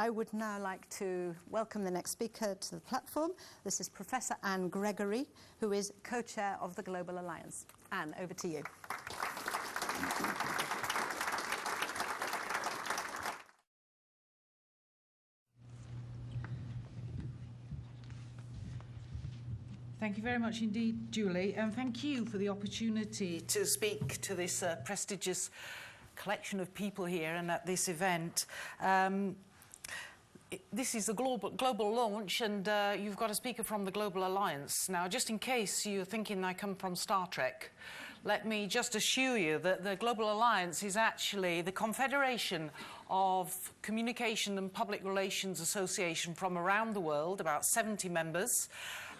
I would now like to welcome the next speaker to the platform. This is Professor Anne Gregory, who is co-chair of the Global Alliance. Anne, over to you. Thank you very much indeed, Julie, and thank you for the opportunity to speak to this prestigious collection of people here and at this event. This is a global launch, and you've got a speaker from the Global Alliance. Now, just in case you're thinking I come from Star Trek, let me just assure you that the Global Alliance is actually the confederation of communication and public relations association from around the world, about 70 members.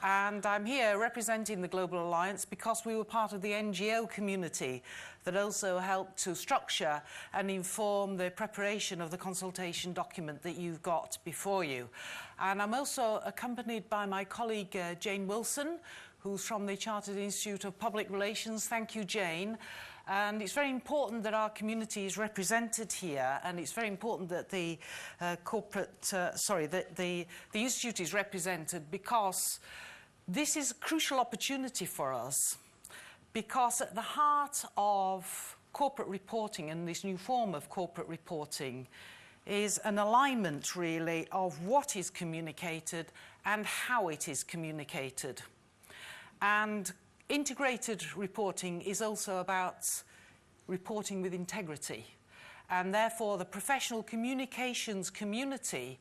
And I'm here representing the Global Alliance because we were part of the NGO community that also helped to structure and inform the preparation of the consultation document that you've got before you. And I'm also accompanied by my colleague Jane Wilson, who's from the Chartered Institute of Public Relations. Thank you, Jane. And it's very important that our community is represented here, and it's very important that the the Institute is represented, because this is a crucial opportunity for us, because at the heart of corporate reporting and this new form of corporate reporting is an alignment, really, of what is communicated and how it is communicated. And integrated reporting is also about reporting with integrity. And therefore, the professional communications community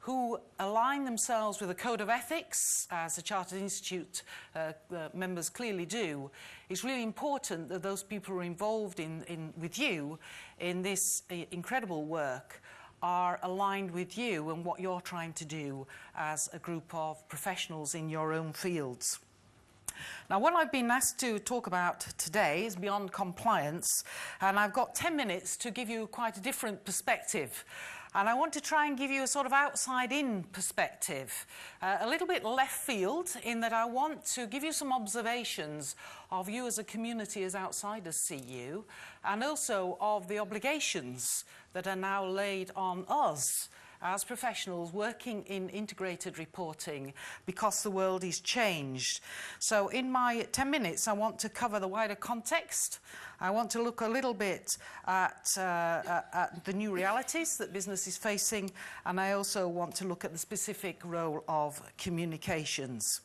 who align themselves with a code of ethics, as the Chartered Institute members clearly do, it's really important that those people who are involved with you in this incredible work are aligned with you and what you're trying to do as a group of professionals in your own fields. Now, what I've been asked to talk about today is beyond compliance, and I've got 10 minutes to give you quite a different perspective. And I want to try and give you a sort of outside-in perspective, a little bit left field, in that I want to give you some observations of you as a community, as outsiders see you, and also of the obligations that are now laid on us as professionals working in integrated reporting, because the world is changed. So in my 10 minutes, I want to cover the wider context. I want to look a little bit at the new realities that business is facing, and I also want to look at the specific role of communications.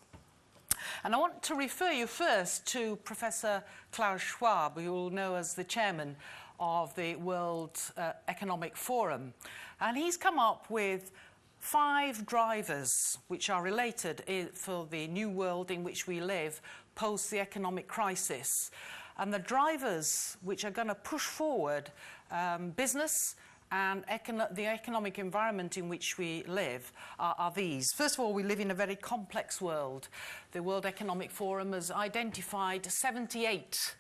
And I want to refer you first to Professor Klaus Schwab, who you will know as the chairman of the World Economic Forum. And he's come up with 5 drivers which are related for the new world in which we live post the economic crisis. And the drivers which are going to push forward business and the economic environment in which we live are these. First of all, we live in a very complex world. The World Economic Forum has identified 78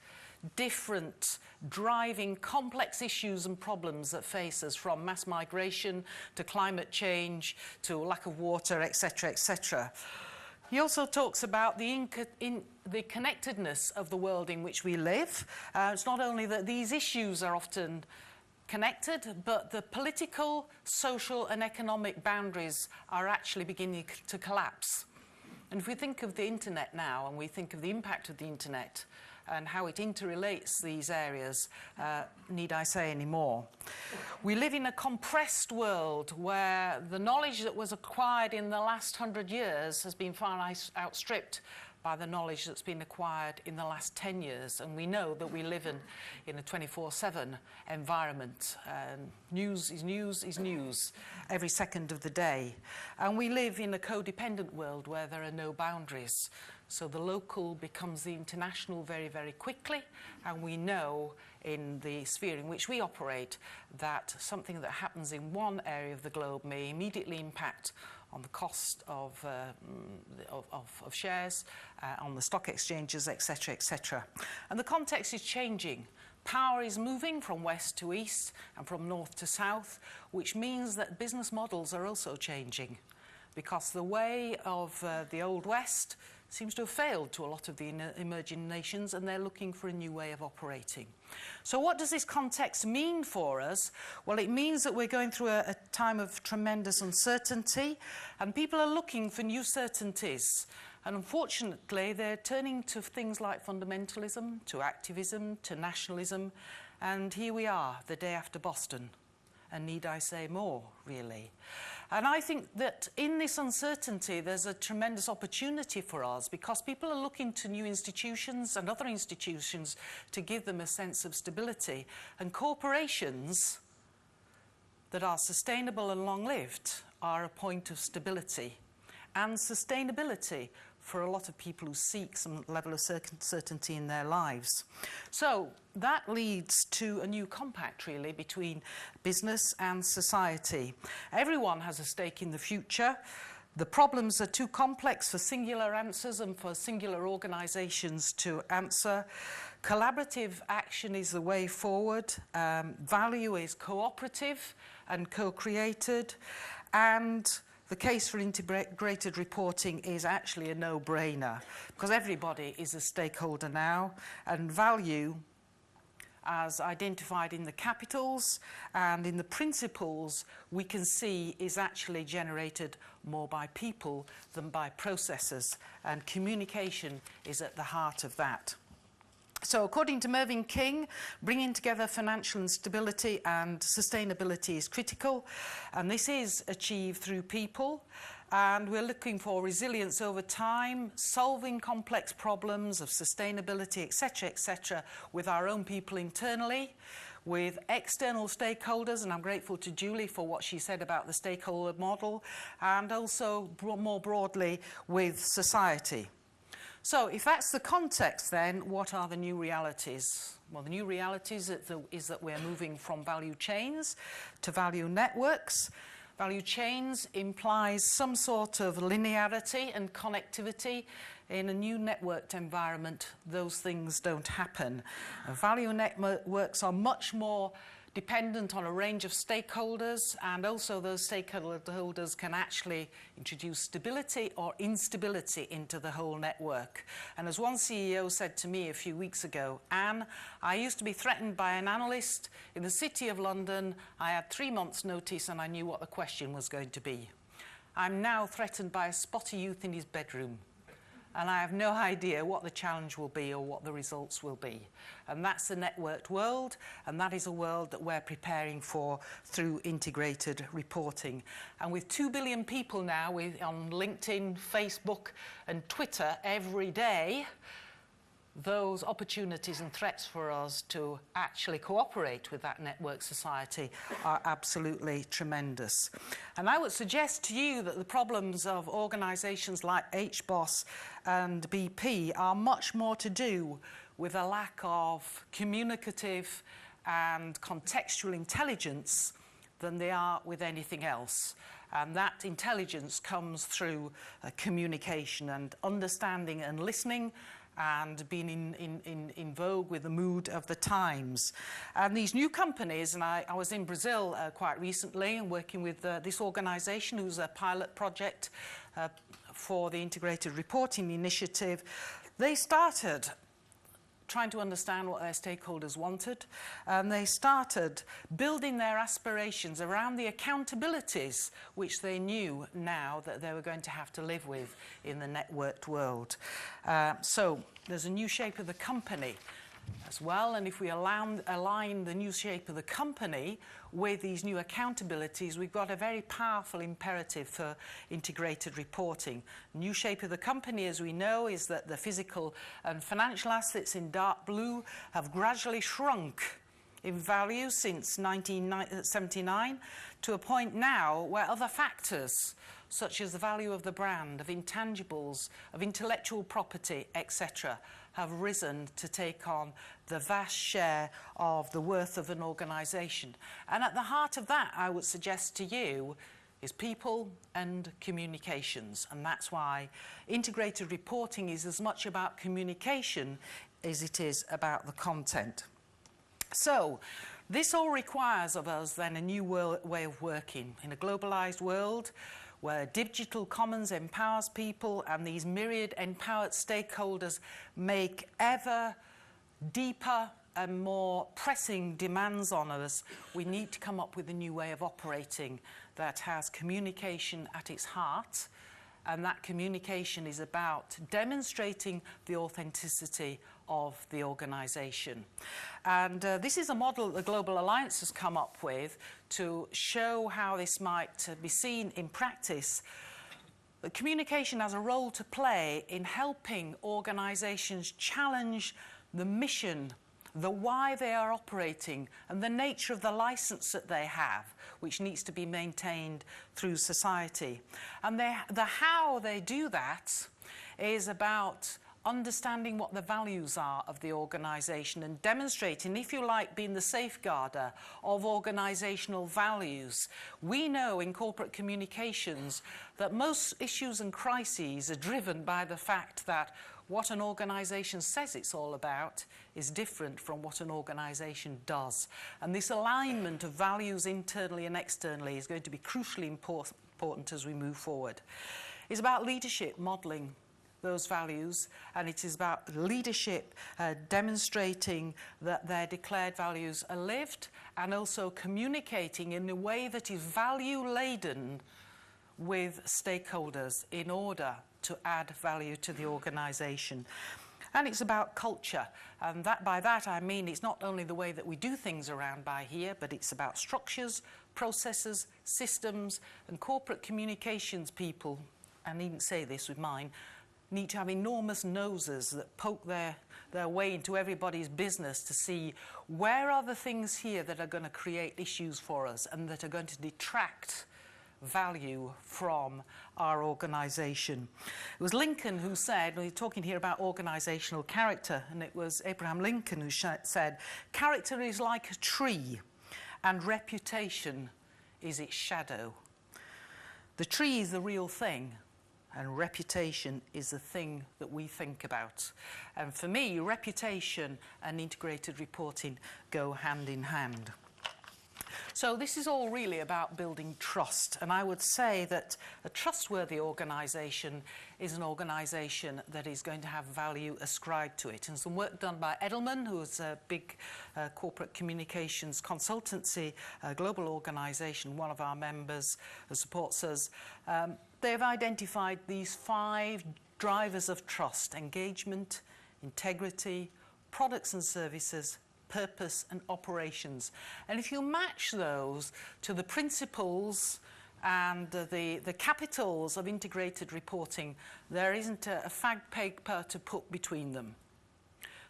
different driving complex issues and problems that face us, from mass migration to climate change to lack of water, etc., etc. He also talks about the connectedness of the world in which we live. It's not only that these issues are often connected, but the political, social and economic boundaries are actually beginning to collapse. And if we think of the internet now, and we think of the impact of the internet and how it interrelates these areas, need I say any more? We live in a compressed world where the knowledge that was acquired in the last 100 years has been far outstripped by the knowledge that's been acquired in the last 10 years. And we know that we live in a 24/7 environment. News is news is news every second of the day. And we live in a codependent world where there are no boundaries. So the local becomes the international very, very quickly. And we know in the sphere in which we operate that something that happens in one area of the globe may immediately impact on the cost of shares, on the stock exchanges, etc., etc. And the context is changing. Power is moving from west to east and from north to south, which means that business models are also changing, because the way of the Old West seems to have failed to a lot of the emerging nations, and they're looking for a new way of operating. So what does this context mean for us? Well, it means that we're going through a time of tremendous uncertainty, and people are looking for new certainties. And unfortunately, they're turning to things like fundamentalism, to activism, to nationalism, and here we are, the day after Boston. And need I say more, really? And I think that in this uncertainty, there's a tremendous opportunity for us because people are looking to new institutions and other institutions to give them a sense of stability. And corporations that are sustainable and long-lived are a point of stability and sustainability for a lot of people who seek some level of certainty in their lives. So that leads to a new compact, really, between business and society. Everyone has a stake in the future. The problems are too complex for singular answers and for singular organisations to answer. Collaborative action is the way forward. Value is cooperative and co-created. And the case for integrated reporting is actually a no-brainer because everybody is a stakeholder now, and value, as identified in the capitals and in the principles, we can see is actually generated more by people than by processes, and communication is at the heart of that. So according to Mervyn King, bringing together financial instability and sustainability is critical, and this is achieved through people, and we're looking for resilience over time, solving complex problems of sustainability, etc., with our own people internally, with external stakeholders, and I'm grateful to Julie for what she said about the stakeholder model, and also more broadly with society. So if that's the context, then what are the new realities? Well, the new realities is that we're moving from value chains to value networks. Value chains implies some sort of linearity and connectivity. In a new networked environment, those things don't happen. Value networks are much more dependent on a range of stakeholders, and also those stakeholders can actually introduce stability or instability into the whole network. And as one CEO said to me a few weeks ago, Anne, I used to be threatened by an analyst in the City of London. I had 3 months' notice and I knew what the question was going to be. I'm now threatened by a spotty youth in his bedroom, and I have no idea what the challenge will be or what the results will be. And that's the networked world, and that is a world that we're preparing for through integrated reporting. And with 2 billion people now on LinkedIn, Facebook, and Twitter every day, those opportunities and threats for us to actually cooperate with that network society are absolutely tremendous. And I would suggest to you that the problems of organisations like HBOS and BP are much more to do with a lack of communicative and contextual intelligence than they are with anything else. And that intelligence comes through communication and understanding and listening, and being in vogue with the mood of the times. And these new companies, and I was in Brazil quite recently and working with this organisation who's a pilot project for the Integrated Reporting Initiative. They started trying to understand what their stakeholders wanted, and they started building their aspirations around the accountabilities which they knew now that they were going to have to live with in the networked world. So there's a new shape of the company as well, and if we align the new shape of the company with these new accountabilities, we've got a very powerful imperative for integrated reporting. New shape of the company, as we know, is that the physical and financial assets in dark blue have gradually shrunk in value since 1979 to a point now where other factors, such as the value of the brand, of intangibles, of intellectual property, etc., have risen to take on the vast share of the worth of an organisation. And at the heart of that, I would suggest to you, is people and communications. And that's why integrated reporting is as much about communication as it is about the content. So this all requires of us then a new way of working. In a globalised world, where digital commons empowers people and these myriad empowered stakeholders make ever deeper and more pressing demands on us, we need to come up with a new way of operating that has communication at its heart, and that communication is about demonstrating the authenticity of the organisation. And this is a model that the Global Alliance has come up with to show how this might be seen in practice. Communication has a role to play in helping organisations challenge the mission, the why they are operating, and the nature of the licence that they have, which needs to be maintained through society. And the how they do that is about understanding what the values are of the organisation and demonstrating, if you like, being the safeguarder of organisational values. We know in corporate communications that most issues and crises are driven by the fact that what an organisation says it's all about is different from what an organisation does. And this alignment of values internally and externally is going to be crucially important as we move forward. It's about leadership modelling those values, and it is about leadership demonstrating that their declared values are lived and also communicating in a way that is value-laden with stakeholders in order to add value to the organisation. And it's about culture, and by that I mean it's not only the way that we do things around by here, but it's about structures, processes, systems, and corporate communications people, I needn't say this with mine, need to have enormous noses that poke their way into everybody's business to see where are the things here that are going to create issues for us and that are going to detract value from our organisation. It was Lincoln who said, we're talking here about organisational character, and it was Abraham Lincoln who said, character is like a tree and reputation is its shadow. The tree is the real thing, and reputation is the thing that we think about. And for me, reputation and integrated reporting go hand in hand. So this is all really about building trust. And I would say that a trustworthy organisation is an organisation that is going to have value ascribed to it. And some work done by Edelman, who is a big corporate communications consultancy, global organisation, one of our members who supports us. They've identified these 5 drivers of trust: engagement, integrity, products and services, purpose and operations. And if you match those to the principles and the capitals of integrated reporting, there isn't a fag paper to put between them.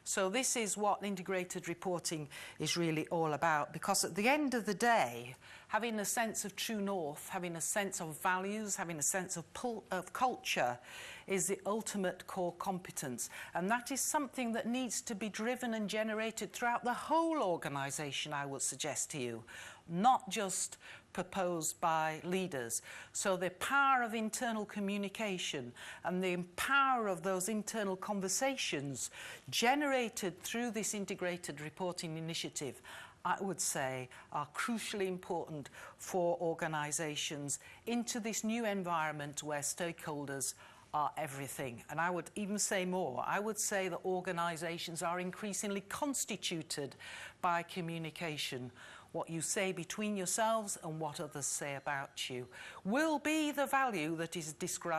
So this is what integrated reporting is really all about, because at the end of the day, having a sense of true north, having a sense of values, having a sense of culture is the ultimate core competence. And that is something that needs to be driven and generated throughout the whole organisation, I would suggest to you, not just proposed by leaders. So the power of internal communication and the power of those internal conversations generated through this integrated reporting initiative, I would say, are crucially important for organisations into this new environment where stakeholders are everything. And I would even say more. I would say that organisations are increasingly constituted by communication. What you say between yourselves and what others say about you will be the value that is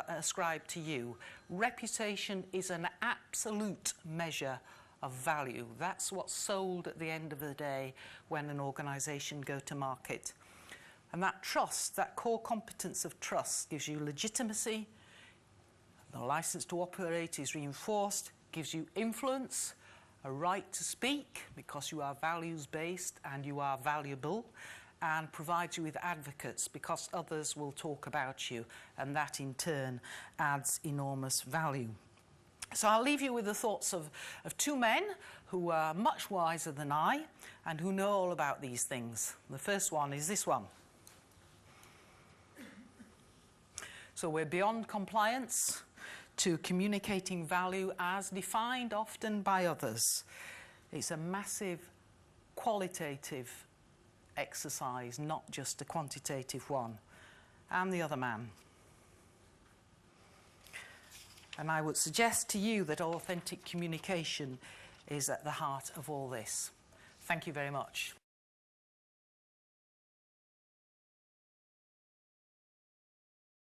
ascribed to you. Reputation is an absolute measure of value. That's what's sold at the end of the day when an organisation goes to market. And that trust, that core competence of trust, gives you legitimacy. The licence to operate is reinforced, gives you influence, a right to speak because you are values-based and you are valuable, and provides you with advocates because others will talk about you, and that in turn adds enormous value. So I'll leave you with the thoughts of 2 men who are much wiser than I and who know all about these things. The first one is this one. So we're beyond compliance to communicating value as defined often by others. It's a massive qualitative exercise, not just a quantitative one. And the other man. And I would suggest to you that authentic communication is at the heart of all this. Thank you very much.